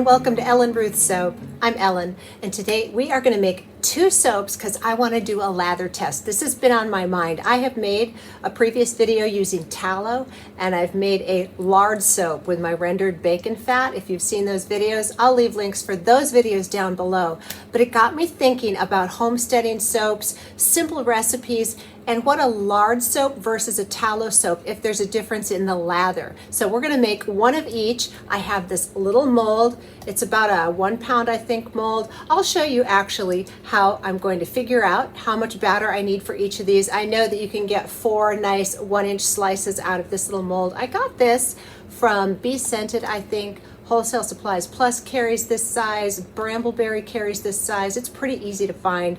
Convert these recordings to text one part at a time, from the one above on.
and welcome to Ellen Ruth Soap. I'm Ellen, and today we are going to make two soaps because I want to do a lather test. This has been on my mind. I have made a previous video using tallow, and I've made a lard soap with my rendered bacon fat. If you've seen those videos, I'll leave links for those videos down below. But it got me thinking about homesteading soaps, simple recipes, and what a lard soap versus a tallow soap, if there's a difference in the lather. So we're gonna make one of each. I have this little mold. It's about a 1 pound, I think, mold. I'll show you actually how I'm going to figure out how much batter I need for each of these. I know that you can get 4 nice 1-inch slices out of this little mold. I got this from Be Scented, I think. Wholesale Supplies Plus carries this size. Brambleberry carries this size. It's pretty easy to find.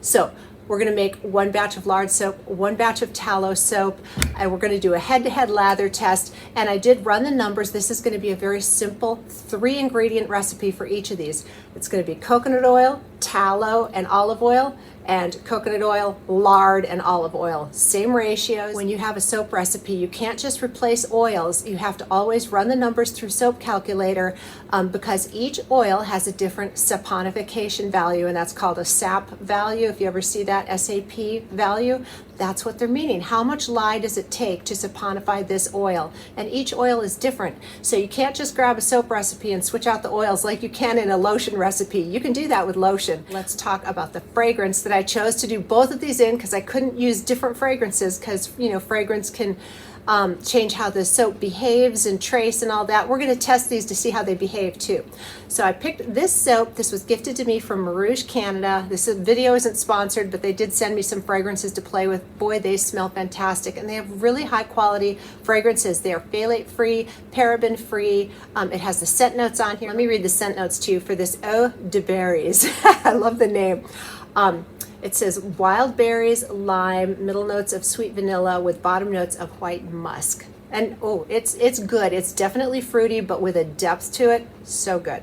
So we're going to make 1 batch of lard soap, 1 batch of tallow soap, and we're going to do a head-to-head lather test. And I did run the numbers. This is going to be a very simple 3-ingredient recipe for each of these. It's going to be coconut oil, tallow, and olive oil, and coconut oil, lard, and olive oil. Same ratios. When you have a soap recipe, you can't just replace oils. You have to always run the numbers through Soap Calculator because each oil has a different saponification value, and that's called a SAP value. If you ever see that, SAP value, that's what they're meaning. How much lye does it take to saponify this oil? And each oil is different. So you can't just grab a soap recipe and switch out the oils like you can in a lotion recipe. You can do that with lotion. Let's talk about the fragrance that I chose to do both of these in because I couldn't use different fragrances because, you know, fragrance can change how the soap behaves and trace and all that. We're going to test these to see how they behave too. So I picked this soap. This was gifted to me from Rouge, Canada. This video isn't sponsored, but they did send me some fragrances to play with. Boy, they smell fantastic, and they have really high quality fragrances. They are phthalate free, paraben free. It has the scent notes on here. Let me read the scent notes to you for this Eau de Berries. I love the name. It says wild berries, lime, middle notes of sweet vanilla with bottom notes of white musk. And oh, it's good. It's definitely fruity, but with a depth to it. So good.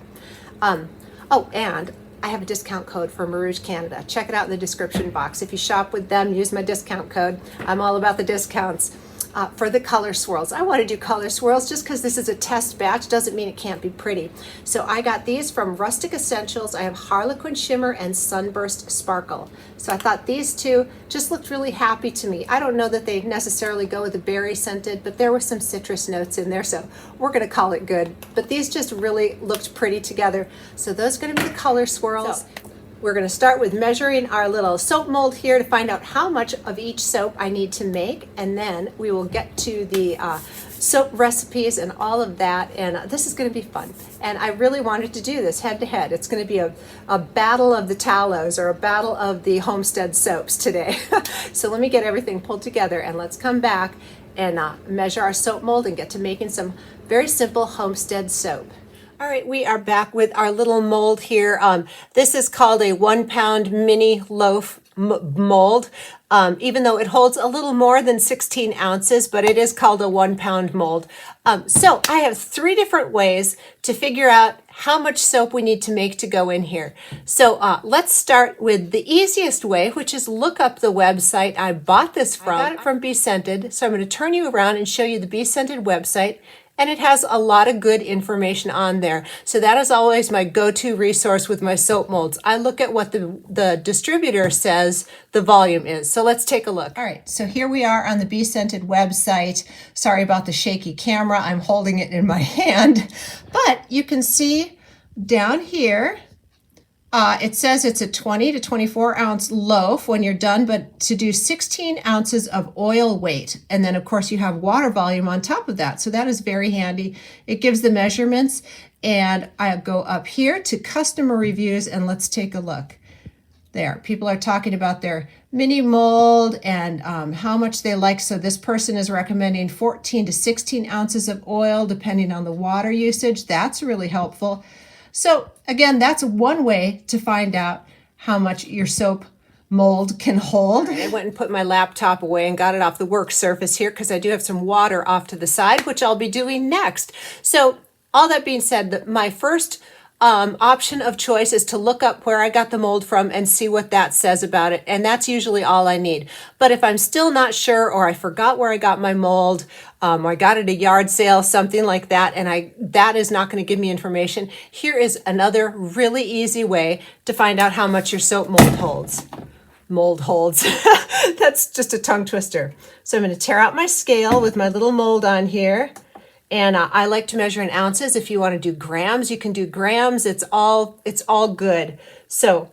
Oh, and I have a discount code for Rouge Canada. Check it out in the description box. If you shop with them, use my discount code. I'm all about the discounts. For the color swirls. I want to do color swirls just because this is a test batch doesn't mean it can't be pretty. So I got these from Rustic Essentials. I have Harlequin Shimmer and Sunburst Sparkle. So I thought these two just looked really happy to me. I don't know that they necessarily go with the berry scented, but there were some citrus notes in there, so we're going to call it good. But these just really looked pretty together. So those are going to be the color swirls. So we're going to start with measuring our little soap mold here to find out how much of each soap I need to make, and then we will get to the soap recipes and all of that, and this is going to be fun. And I really wanted to do this head to head. It's going to be a battle of the tallows or a battle of the homestead soaps today. So let me get everything pulled together and let's come back and measure our soap mold and get to making some very simple homestead soap. All right, we are back with our little mold here. This is called a 1 pound mini loaf mold, even though it holds a little more than 16 ounces, but it is called a 1 pound mold. So I have 3 different ways to figure out how much soap we need to make to go in here. So let's start with the easiest way, which is look up the website I bought this from. I got it from Be Scented, so I'm going to turn you around and show you the Be Scented website. And it has a lot of good information on there. So that is always my go-to resource with my soap molds. I look at what the distributor says the volume is. So let's take a look. All right, so here we are on the Be Scented website. Sorry about the shaky camera. I'm holding it in my hand. But you can see down here, it says it's a 20 to 24 ounce loaf when you're done, but to do 16 ounces of oil weight. And then of course you have water volume on top of that. So that is very handy. It gives the measurements, and I go up here to customer reviews and let's take a look. There, people are talking about their mini mold and how much they like. So this person is recommending 14 to 16 ounces of oil depending on the water usage. That's really helpful. So again, that's one way to find out how much your soap mold can hold. I went and put my laptop away and got it off the work surface here because I do have some water off to the side, which I'll be doing next. So all that being said, my first option of choice is to look up where I got the mold from and see what that says about it. And that's usually all I need. But if I'm still not sure, or I forgot where I got my mold, or I got it at a yard sale, something like that, and that is not going to give me information, here is another really easy way to find out how much your soap mold holds. Mold holds. That's just a tongue twister. So I'm going to tear out my scale with my little mold on here. And I like to measure in ounces. If you want to do grams, you can do grams. It's all good. So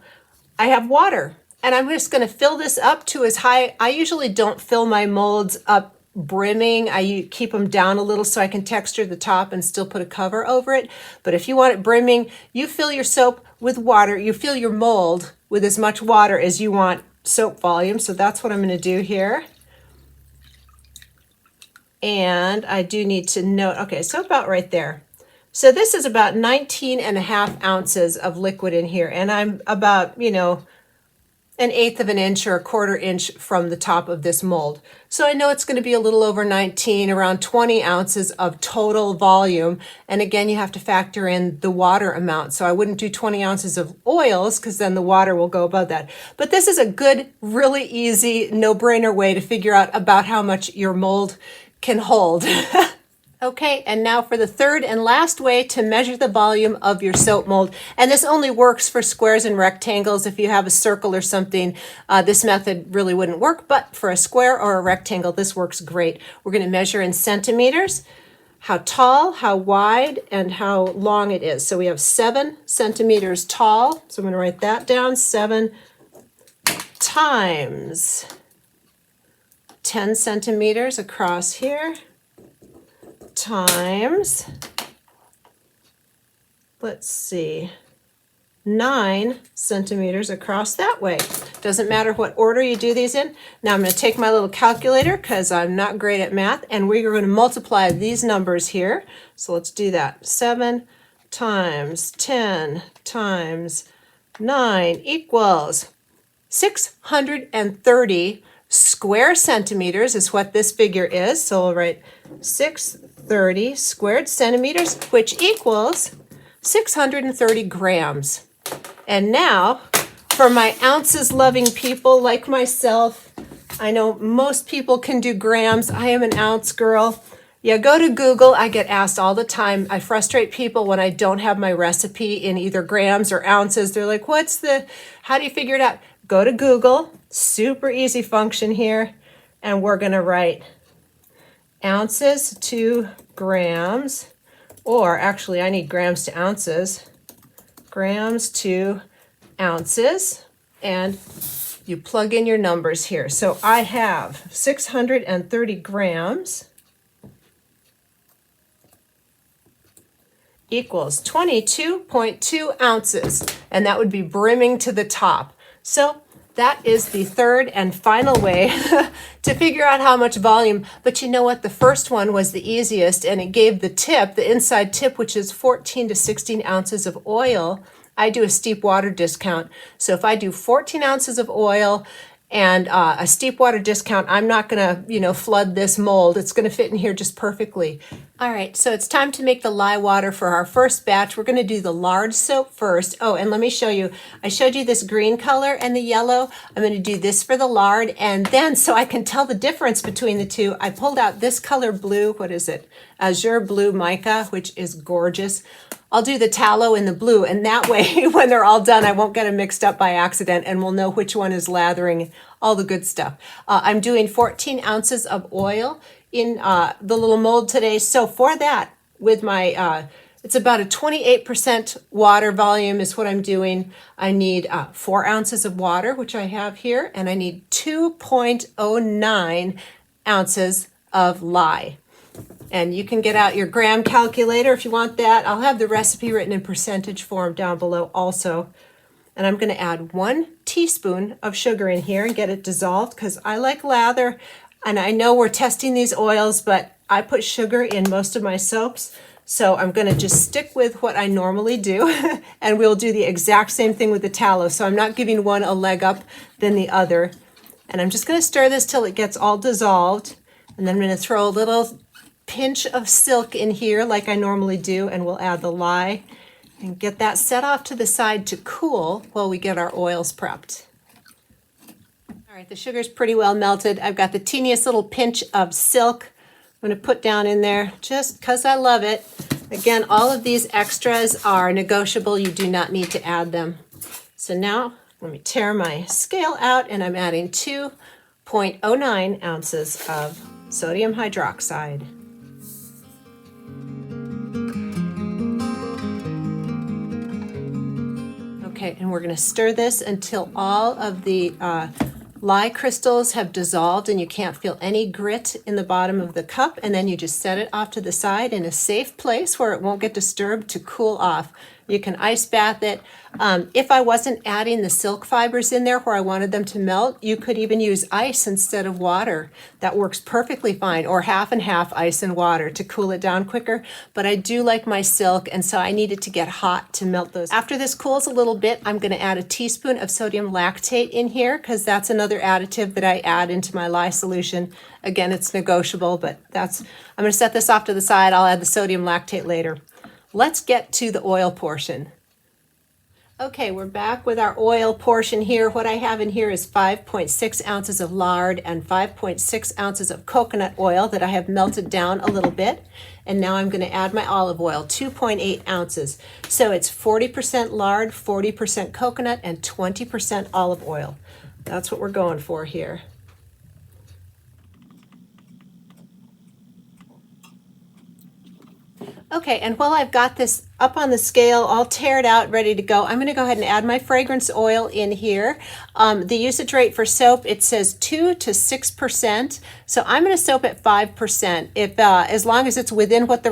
I have water, and I'm just going to fill this up to as high. I usually don't fill my molds up brimming. I keep them down a little so I can texture the top and still put a cover over it. But if you want it brimming, you fill your soap with water. You fill your mold with as much water as you want soap volume. So that's what I'm going to do here. And I do need to note, okay, so about right there. So this is about 19.5 ounces of liquid in here. And I'm about, an eighth of an inch or a quarter inch from the top of this mold. So I know it's going to be a little over 19, around 20 ounces of total volume. And again, you have to factor in the water amount. So I wouldn't do 20 ounces of oils because then the water will go above that. But this is a good, really easy, no-brainer way to figure out about how much your mold can hold. Okay, and now for the third and last way to measure the volume of your soap mold. And this only works for squares and rectangles. If you have a circle or something, this method really wouldn't work, but for a square or a rectangle, this works great. We're going to measure in centimeters, how tall, how wide, and how long it is. So we have 7 centimeters tall. So I'm going to write that down, 7 times 10 centimeters across here, times, let's see, 9 centimeters across that way. Doesn't matter what order you do these in. Now I'm going to take my little calculator because I'm not great at math, and we're going to multiply these numbers here. So let's do that. 7 times 10 times 9 equals 630 square centimeters is what this figure is. So we'll write 630 squared centimeters, which equals 630 grams. And now, for my ounces loving people like myself, I know most people can do grams. I am an ounce girl. Yeah, go to Google. I get asked all the time. I frustrate people when I don't have my recipe in either grams or ounces. They're like, how do you figure it out? Go to Google, super easy function here, and we're going to write ounces to grams, or actually I need grams to ounces, grams to ounces, and you plug in your numbers here. So I have 630 grams equals 22.2 ounces, and that would be brimming to the top. So that is the third and final way to figure out how much volume. But you know what? The first one was the easiest, and it gave the tip, the inside tip, which is 14 to 16 ounces of oil. I do a steep water discount. So if I do 14 ounces of oil and a steep water discount, I'm not going to, flood this mold. It's going to fit in here just perfectly. All right, so it's time to make the lye water for our first batch. We're going to do the lard soap first. Oh, and let me show you. I showed you this green color and the yellow. I'm going to do this for the lard. And then, so I can tell the difference between the two, I pulled out this color blue. What is it? Azure blue mica, which is gorgeous. I'll do the tallow in the blue, and that way, when they're all done, I won't get them mixed up by accident, and we'll know which one is lathering, all the good stuff. I'm doing 14 ounces of oil in the little mold today. So for that, with my, it's about a 28% water volume is what I'm doing. I need 4 ounces of water, which I have here, and I need 2.09 ounces of lye. And you can get out your gram calculator if you want that. I'll have the recipe written in percentage form down below also. And I'm going to add 1 teaspoon of sugar in here and get it dissolved because I like lather. And I know we're testing these oils, but I put sugar in most of my soaps. So I'm going to just stick with what I normally do. And we'll do the exact same thing with the tallow. So I'm not giving one a leg up than the other. And I'm just going to stir this till it gets all dissolved. And then I'm going to throw a little pinch of silk in here like I normally do, and we'll add the lye And get that set off to the side to cool while we get our oils prepped. All right, the sugar's pretty well melted. I've got the teeniest little pinch of silk I'm going to put down in there just because I love it. Again, all of these extras are negotiable. You do not need to add them. So now let me tear my scale out, and I'm adding 2.09 ounces of sodium hydroxide. Okay, and we're going to stir this until all of the lye crystals have dissolved and you can't feel any grit in the bottom of the cup, and then you just set it off to the side in a safe place where it won't get disturbed to cool off. You can ice bath it. If I wasn't adding the silk fibers in there where I wanted them to melt, you could even use ice instead of water. That works perfectly fine, or half and half ice and water to cool it down quicker. But I do like my silk, and so I need it to get hot to melt those. After this cools a little bit, I'm going to add a teaspoon of sodium lactate in here because that's another additive that I add into my lye solution. Again, it's negotiable, but I'm going to set this off to the side. I'll add the sodium lactate later. Let's get to the oil portion. Okay, we're back with our oil portion here. What I have in here is 5.6 ounces of lard and 5.6 ounces of coconut oil that I have melted down a little bit. And now I'm going to add my olive oil, 2.8 ounces. So it's 40% lard, 40% coconut, and 20% olive oil. That's what we're going for here. Okay, and while I've got this up on the scale, all teared out, ready to go, I'm going to go ahead and add my fragrance oil in here. The usage rate for soap, it says 2 to 6%, so I'm going to soap at 5%. If as long as it's within what they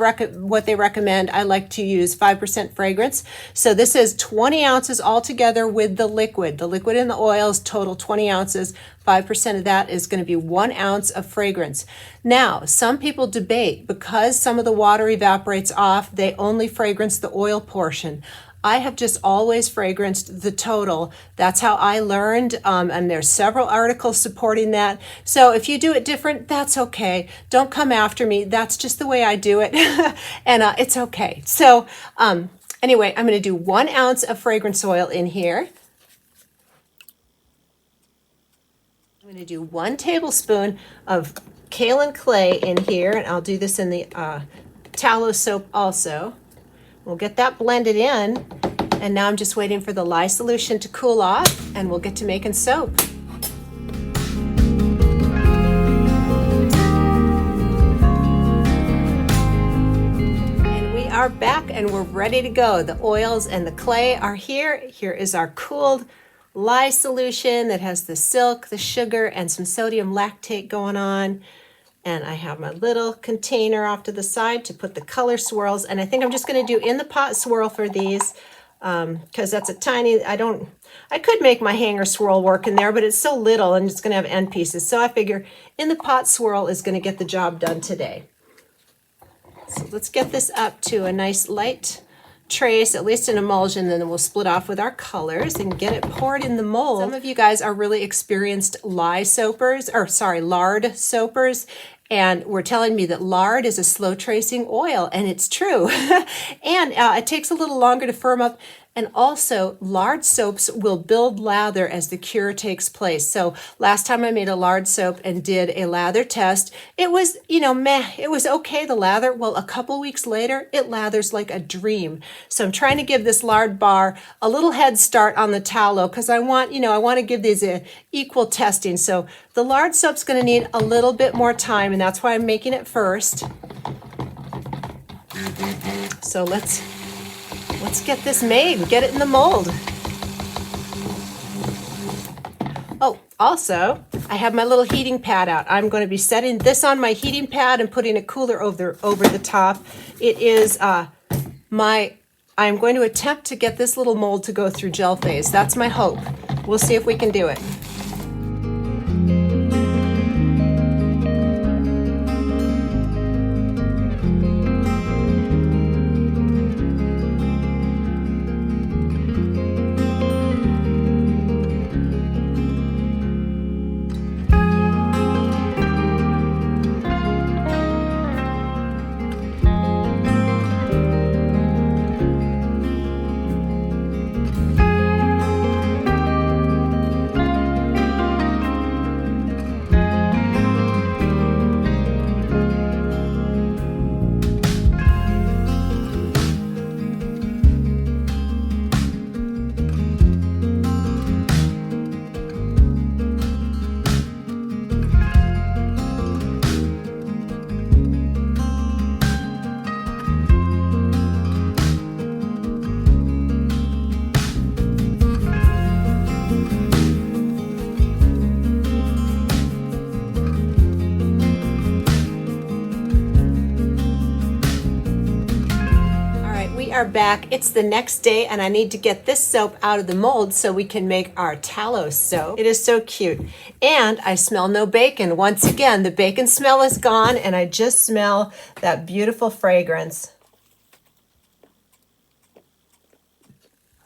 recommend, I like to use 5% fragrance. So this is 20 ounces altogether with the liquid. The liquid and the oils total 20 ounces. 5% of that is going to be 1 ounce of fragrance. Now, some people debate because some of the water evaporates off, they only fragrance the oil portion. I have just always fragranced the total. That's how I learned, and there's several articles supporting that. So if you do it different, that's okay. Don't come after me. That's just the way I do it, and it's okay. So anyway, I'm going to do 1 ounce of fragrance oil in here. I'm going to do 1 tablespoon of kaolin clay in here, and I'll do this in the tallow soap also. We'll get that blended in, and now I'm just waiting for the lye solution to cool off, and we'll get to making soap. And we are back, and we're ready to go. The oils and the clay are here. Here is our cooled lye solution that has the silk, the sugar, and some sodium lactate going on. And I have my little container off to the side to put the color swirls. And I think I'm just going to do in the pot swirl for these because that's a tiny, I could make my hanger swirl work in there, but it's so little and it's going to have end pieces. So I figure in the pot swirl is going to get the job done today. So let's get this up to a nice light trace, at least an emulsion, then we'll split off with our colors and get it poured in the mold. Some of you guys are really experienced lard soapers, and were telling me that lard is a slow tracing oil, and it's true. And it takes a little longer to firm up. And also, lard soaps will build lather as the cure takes place. So last time I made a lard soap and did a lather test, it was, meh, it was okay, the lather. Well, a couple weeks later, it lathers like a dream. So I'm trying to give this lard bar a little head start on the tallow because I want to give these a equal testing. So the lard soap's going to need a little bit more time, and that's why I'm making it first. So let's get this made and get it in the mold. Oh, also, I have my little heating pad out. I'm going to be setting this on my heating pad and putting a cooler over the top. It is I'm going to attempt to get this little mold to go through gel phase. That's my hope. We'll see if we can do it. are back. It's the next day and I need to get this soap out of the mold so we can make our tallow soap. It is so cute. And I smell no bacon. Once again, the bacon smell is gone and I just smell that beautiful fragrance.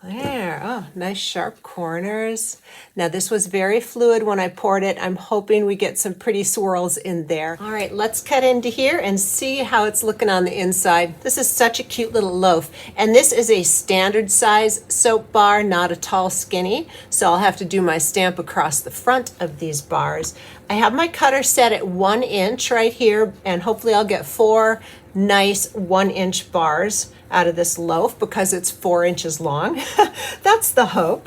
There, oh, nice sharp corners. Now this was very fluid when I poured it. I'm hoping we get some pretty swirls in there. All right, let's cut into here and see how it's looking on the inside. This is such a cute little loaf. And this is a standard size soap bar, not a tall skinny. So I'll have to do my stamp across the front of these bars. I have my cutter set at 1 inch right here, and hopefully I'll get 4 nice 1-inch bars out of this loaf because it's 4 inches long. That's the hope.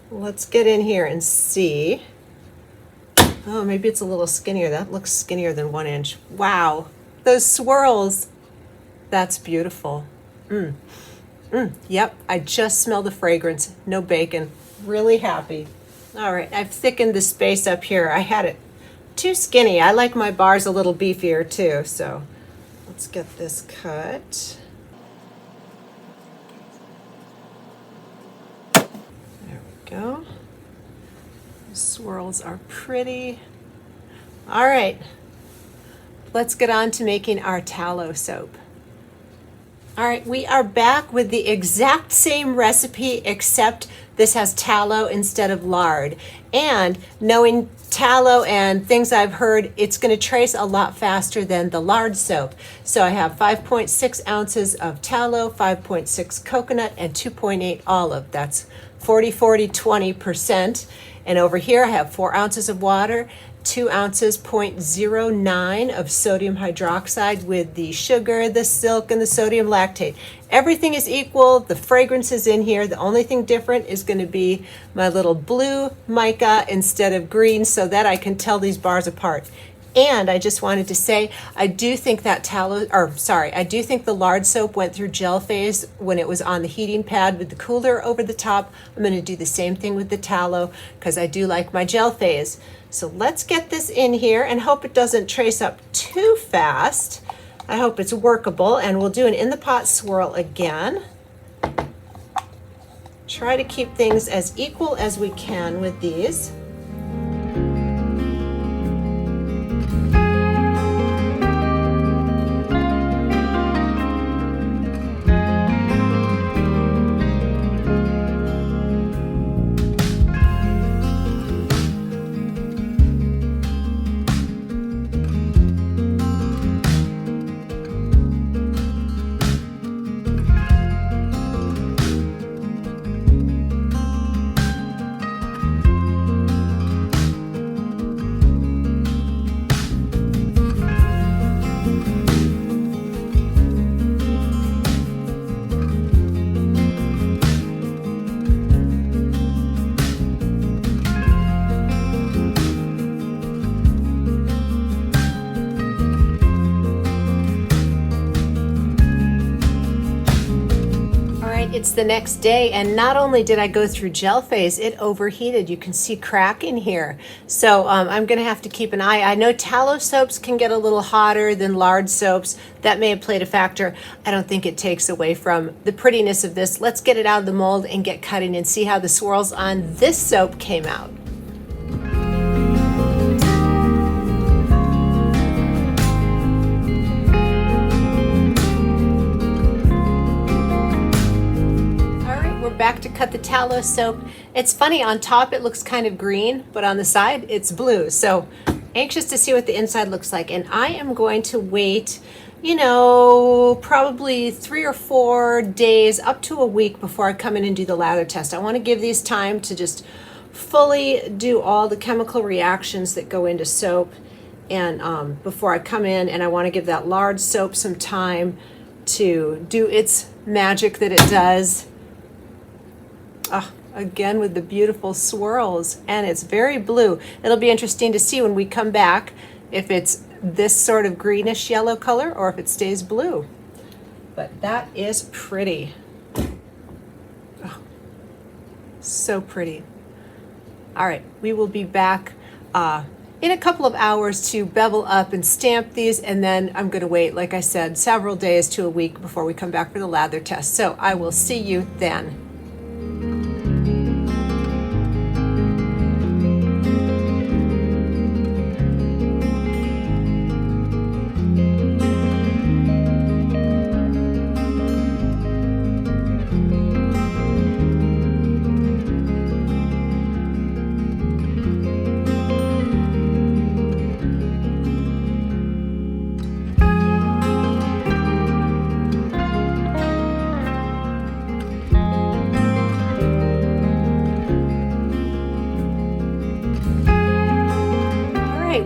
Let's get in here and see. Oh, maybe it's a little skinnier. That looks skinnier than 1 inch. Wow, those swirls. That's beautiful. Yep, I just smell the fragrance. No bacon. Really happy. All right, I've thickened the space up here. I had it too skinny. I like my bars a little beefier too, so let's get this cut. There we go. The swirls are pretty. All right, let's get on to making our tallow soap. All right, we are back with the exact same recipe, except this has tallow instead of lard. And knowing tallow and things I've heard, it's going to trace a lot faster than the lard soap. So I have 5.6 ounces of tallow, 5.6 coconut, and 2.8 olive. That's 40, 40, 20%. And over here I have 4 ounces of water, 2 ounces, 0.09 of sodium hydroxide with the sugar, the silk, and the sodium lactate. Everything is equal. The fragrance is in here. The only thing different is going to be my little blue mica instead of green so that I can tell these bars apart. And I just wanted to say, I do think that I do think the lard soap went through gel phase when it was on the heating pad with the cooler over the top. I'm going to do the same thing with the tallow because I do like my gel phase. So let's get this in here and hope it doesn't trace up too fast. I hope it's workable, and we'll do an in the pot swirl again. Try to keep things as equal as we can with these. It's the next day, and not only did I go through gel phase, it overheated. You can see crack in here. So I'm going to have to keep an eye. I know tallow soaps can get a little hotter than lard soaps. That may have played a factor. I don't think it takes away from the prettiness of this. Let's get it out of the mold and get cutting and see how the swirls on this soap came out. Back to cut the tallow soap. It's funny, on top it looks kind of green, but on the side it's blue. So anxious to see what the inside looks like. And I am going to wait, probably 3 or 4 days, up to a week before I come in and do the lather test. I want to give these time to just fully do all the chemical reactions that go into soap, and before I come in, and I want to give that lard soap some time to do its magic that it does. Again with the beautiful swirls, and it's very blue. It'll be interesting to see when we come back if it's this sort of greenish yellow color or if it stays blue. But that is pretty. Oh, so pretty. All right, we will be back in a couple of hours to bevel up and stamp these, and then I'm going to wait, like I said, several days to a week before we come back for the lather test. So I will see you then.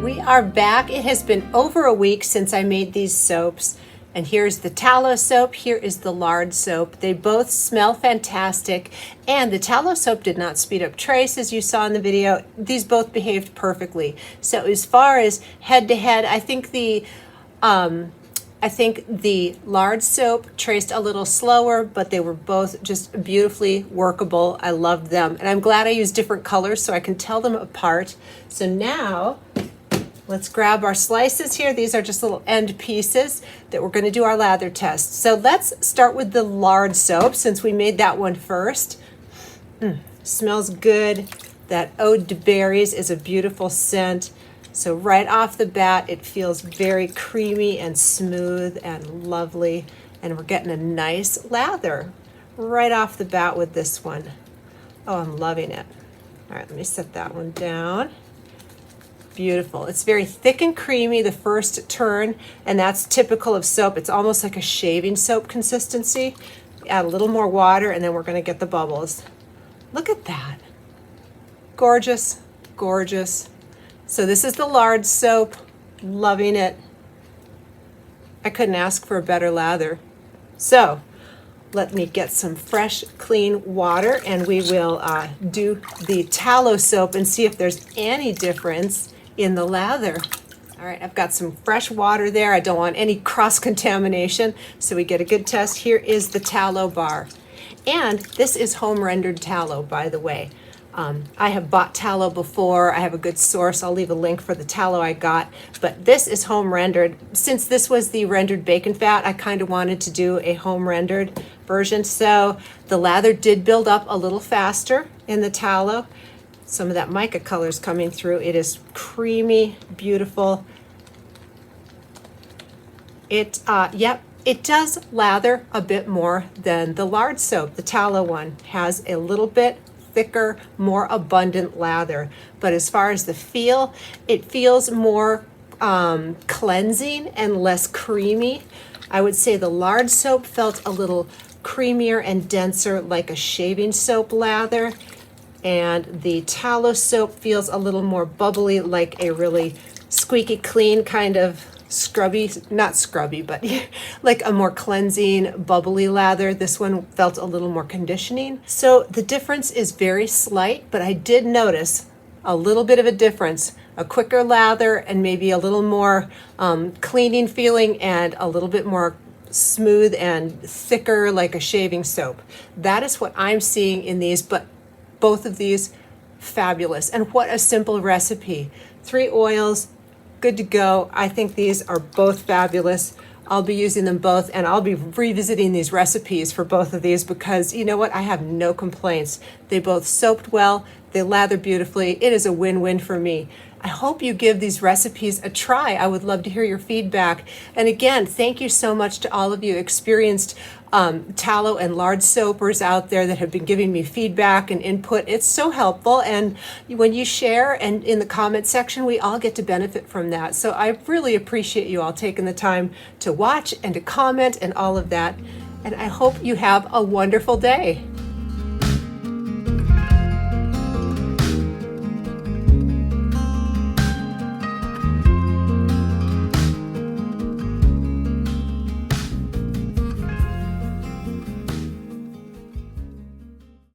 We are back. It has been over a week since I made these soaps, and here's the tallow soap, here is the lard soap. They both smell fantastic, and the tallow soap did not speed up trace as you saw in the video. These both behaved perfectly. So as far as head to head, I think the lard soap traced a little slower, but they were both just beautifully workable. I loved them, and I'm glad I used different colors so I can tell them apart. So now let's grab our slices here. These are just little end pieces that we're going to do our lather test. So let's start with the lard soap since we made that one first. Smells good. That Ode to Berries is a beautiful scent. So right off the bat, it feels very creamy and smooth and lovely. And we're getting a nice lather right off the bat with this one. Oh, I'm loving it. All right, let me set that one down. Beautiful. It's very thick and creamy the first turn, and that's typical of soap. It's almost like a shaving soap consistency. Add a little more water, and then we're going to get the bubbles. Look at that. Gorgeous, gorgeous. So this is the lard soap. Loving it. I couldn't ask for a better lather. So let me get some fresh, clean water, and we will do the tallow soap and see if there's any difference in the lather. All right, I've got some fresh water there. I don't want any cross-contamination, so we get a good test. Here is the tallow bar. And this is home-rendered tallow, by the way. I have bought tallow before. I have a good source. I'll leave a link for the tallow I got. But this is home-rendered. Since this was the rendered bacon fat, I kind of wanted to do a home-rendered version. So the lather did build up a little faster in the tallow. Some of that mica color is coming through. It is creamy, beautiful. It does lather a bit more than the lard soap. The tallow one has a little bit thicker, more abundant lather. But as far as the feel, it feels more cleansing and less creamy. I would say the lard soap felt a little creamier and denser, like a shaving soap lather. And the tallow soap feels a little more bubbly, like a really squeaky clean kind of scrubby, not scrubby, but like a more cleansing, bubbly lather. This one felt a little more conditioning. So the difference is very slight, but I did notice a little bit of a difference, a quicker lather and maybe a little more cleaning feeling and a little bit more smooth and thicker like a shaving soap. That is what I'm seeing in these, but both of these, fabulous. And what a simple recipe. 3 oils, good to go. I think these are both fabulous. I'll be using them both, and I'll be revisiting these recipes for both of these because you know what? I have no complaints. They both soaped well. They lather beautifully. It is a win-win for me. I hope you give these recipes a try. I would love to hear your feedback. And again, thank you so much to all of you experienced tallow and lard soapers out there that have been giving me feedback and input. It's so helpful. And when you share and in the comment section, we all get to benefit from that. So I really appreciate you all taking the time to watch and to comment and all of that. And I hope you have a wonderful day.